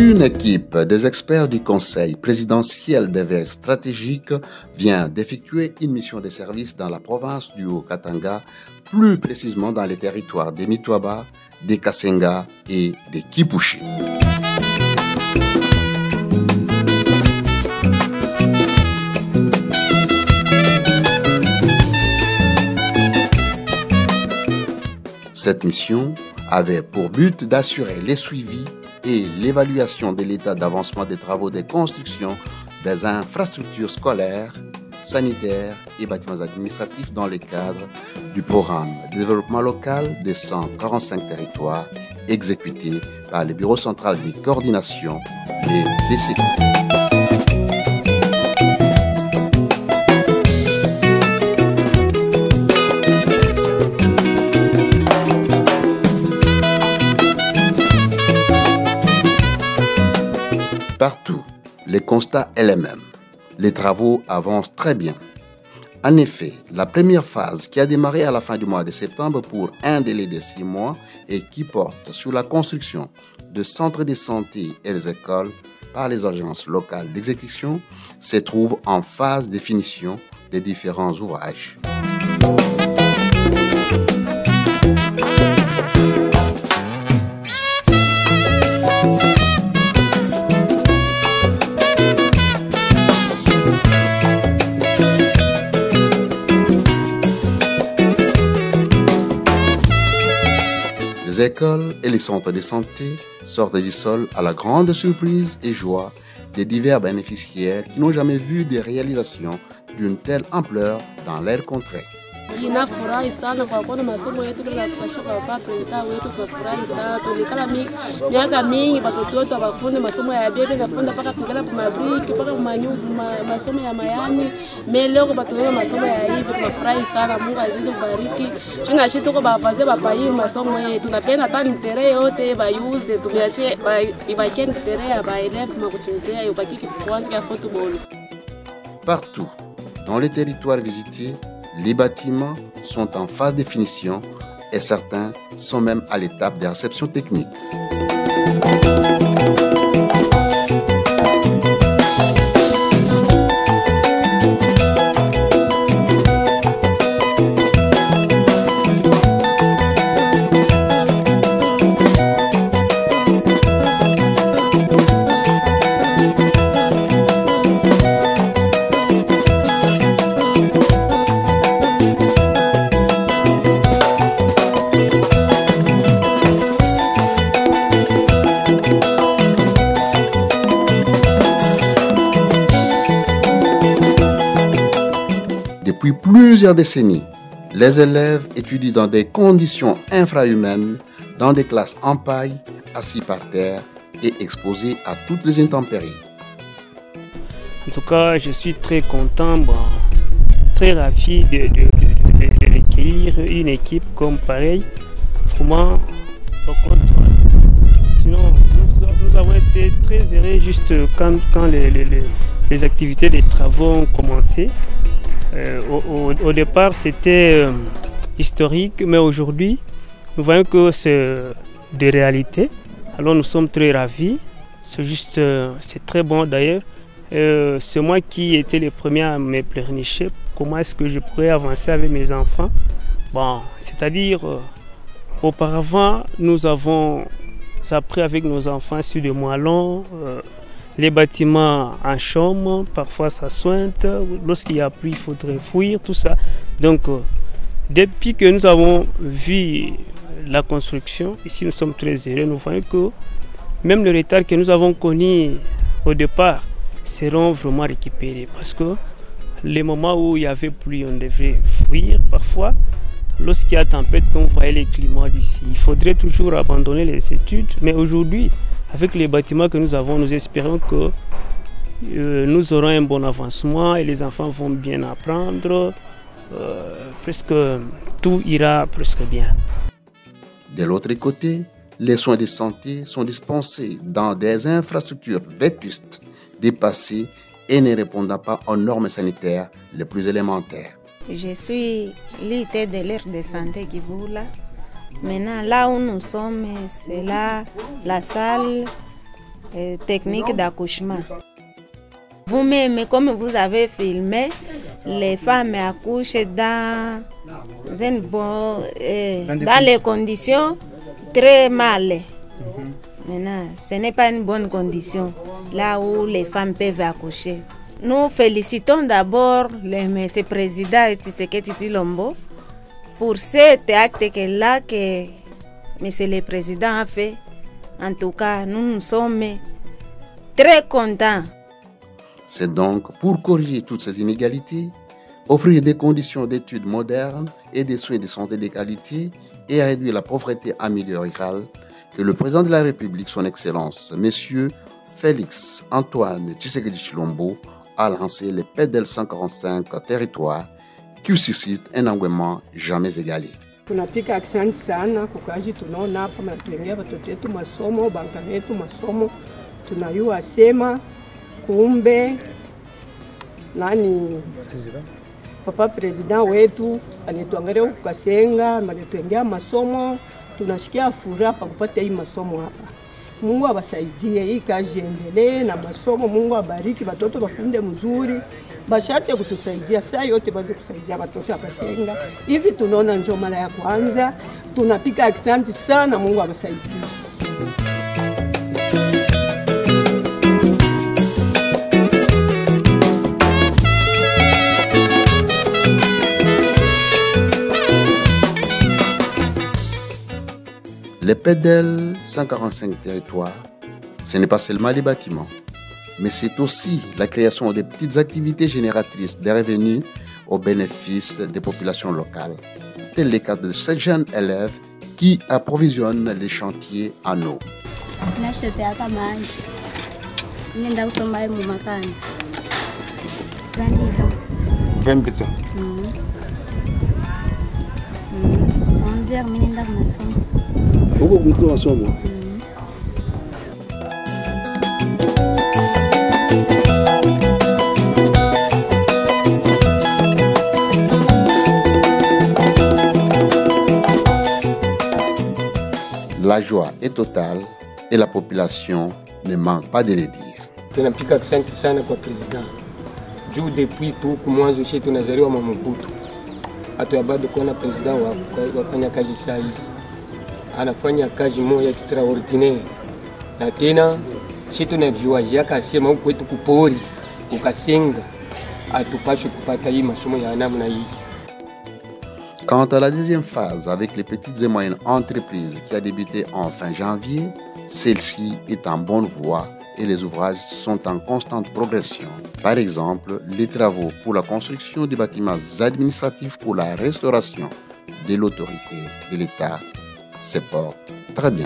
Une équipe des experts du Conseil présidentiel des veilles stratégiques vient d'effectuer une mission de service dans la province du Haut-Katanga, plus précisément dans les territoires des Mitwaba, des Kasenga et des Kipushi. Cette mission avait pour but d'assurer les suivis et l'évaluation de l'état d'avancement des travaux de construction des infrastructures scolaires, sanitaires et bâtiments administratifs dans le cadre du programme de développement local des 145 territoires exécuté par le Bureau central de coordination des DCI. Partout, les constats est le même. Les travaux avancent très bien. En effet, la première phase qui a démarré à la fin du mois de septembre pour un délai de 6 mois et qui porte sur la construction de centres de santé et des écoles par les agences locales d'exécution se trouve en phase de finition des différents ouvrages. Les écoles et les centres de santé sortent du sol à la grande surprise et joie des divers bénéficiaires qui n'ont jamais vu des réalisations d'une telle ampleur dans leur contrée. Ninafurahi sana kwa kuona masomo yetu bila kupasha kwa baba president wetu, tunafurahi sana. Tulikala miaka mingi watoto wetu wafunde masomo ya bebe na funda mpaka tukala kwa mabriki mpaka masomo ya Miami. Leo kwa watoto masomo ya hivi tunafurahi sana. Mungu azidi kubariki. Tunaishi tuko babaze baba hii masomo yetu. Tunapenda hata nitere yote bayuze tumeache ibaki nitere ya baelefu makuchezea ibaki kwanza ya football. Partout dans les territoires visités, les bâtiments sont en phase de finition et certains sont même à l'étape de réception technique. Depuis plusieurs décennies, les élèves étudient dans des conditions infrahumaines, dans des classes en paille, assis par terre et exposés à toutes les intempéries. En tout cas, je suis très content, très ravi de recueillir une équipe comme pareil. Vraiment, sinon, nous avons été très heureux juste quand les activités des travaux ont commencé. Au départ, c'était historique, mais aujourd'hui, nous voyons que c'est de réalité. Alors nous sommes très ravis. C'est très bon d'ailleurs. C'est moi qui étais le premier à me pleurnicher. Comment est-ce que je pourrais avancer avec mes enfants? C'est-à-dire, auparavant, nous avons appris avec nos enfants sur des moellons. Les bâtiments en chaume, parfois ça sointe, lorsqu'il y a plu, il faudrait fuir, tout ça. Donc, depuis que nous avons vu la construction, ici nous sommes très heureux, nous voyons que même le retard que nous avons connu au départ seront vraiment récupérés. Parce que les moments où il y avait pluie, on devait fuir parfois. Lorsqu'il y a tempête, comme vous voyez les climats d'ici, il faudrait toujours abandonner les études. Mais aujourd'hui, avec les bâtiments que nous avons, nous espérons que nous aurons un bon avancement et les enfants vont bien apprendre. Presque tout ira presque bien. De l'autre côté, les soins de santé sont dispensés dans des infrastructures vétustes, dépassées et ne répondant pas aux normes sanitaires les plus élémentaires. Je suis l'unité de l'aire de santé Kivoula. Maintenant, là où nous sommes, c'est là la salle technique d'accouchement. Vous-même, comme vous avez filmé, les femmes accouchent dans les conditions très mal. Maintenant, ce n'est pas une bonne condition là où les femmes peuvent accoucher. Nous félicitons d'abord le M. Président Tshisekedi Tshilombo pour cet acte-là que M. le Président a fait. En tout cas, nous sommes très contents. C'est donc pour corriger toutes ces inégalités, offrir des conditions d'études modernes et des soins de santé de qualité et à réduire la pauvreté en milieu rural que le président de la République, son Excellence, M. Félix Antoine Tshisekedi Tshilombo, a lancé les PEDEL 145 territoires qui suscitent un engouement jamais égalé. Tunapika asante sana kwa kazi tunaona hapa, mnatuengea watoto wetu masomo, banka yetu masomo, tunayua sema kumbe nani papa president wetu anituangalia kukasenga, anituengea masomo, tunashikia furaha kwa kupata hii masomo hapa. Mungu awasaidie, hii kazi endelee na masomo. Mungu abariki watoto wafunde mzuri, bashache kutusaidia saa yote, baze kusaidia watoto akasenga. Hivi tunaona njo mara ya kwanza, tunapika asante sana. Mungu awasaidie. Les PEDEL 145 territoires, ce n'est pas seulement les bâtiments, mais c'est aussi la création de petites activités génératrices de revenus au bénéfice des populations locales. Tel le cas de ces jeunes élèves qui approvisionnent les chantiers en eau. La joie est totale et la population ne manque pas de le dire. Tunapika asante sana kwa president. Juu depuis tu kumwanzo shetu tunazaliwa Maputo. Hata bado kuona president wafanya kazi sahihi. Anafanya kazi moja extraordinaire. Na tena shetu tunajua jaka asema huko kwetu kupori ukasenga atupashe kupata hii masomo ya namna hii. Quant à la deuxième phase avec les petites et moyennes entreprises qui a débuté en fin janvier, celle-ci est en bonne voie et les ouvrages sont en constante progression. Par exemple, les travaux pour la construction des bâtiments administratifs pour la restauration de l'autorité de l'État se portent très bien.